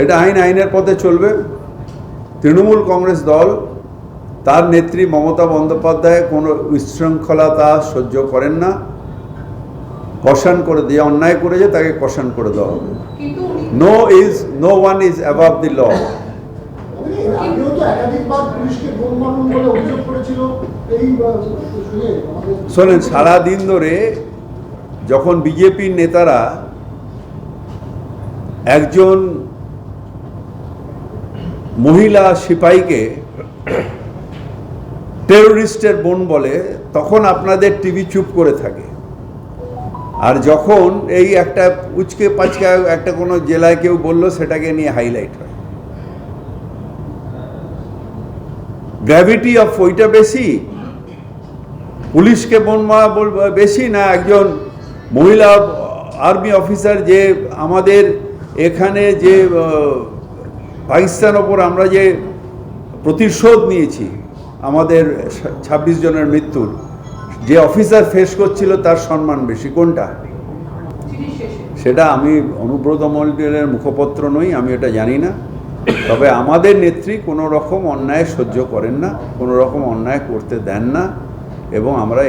এটা আইনের পথে চলবে। তৃণমূল কংগ্রেস দল, তার নেত্রী মমতা বন্দ্যোপাধ্যায় কোনো উচ্ছৃঙ্খলতা সহ্য করেন না। কশান করে দিয়ে অন্যায় করেছে তাকে কশান করে দেওয়া হবে। No one is above the law. শোনেন, সারাদিন ধরে যখন বিজেপির নেতারা একজন মহিলা সিপাহীকে টেরোরিস্টের বোন বলে, তখন আপনাদের টিভি চুপ করে থাকে। আর যখন এই একটা উচকে পাচকা একটা কোনো জেলায় কেউ বলল, সেটাকে নিয়ে হাইলাইট হয়। গ্র্যাভিটি অফ ওইটা বেশি, পুলিশকে বোন মারা বেশি, না একজন মহিলা আর্মি অফিসার যে আমাদের এখানে যে পাকিস্তান ওপর আমরা যে প্রতিশোধ নিয়েছি, আমাদের 26 জনের মৃত্যুর, যে অফিসার ফেস করছিল তার সম্মান বেশি, কোনটা? সেটা আমি অনুব্রত মণ্ডলের মুখপত্র নই, আমি এটা জানি না। তবে আমাদের নেত্রী কোনো রকম অন্যায় সহ্য করেন না, কোনো রকম অন্যায় করতে দেন না, এবং আমরা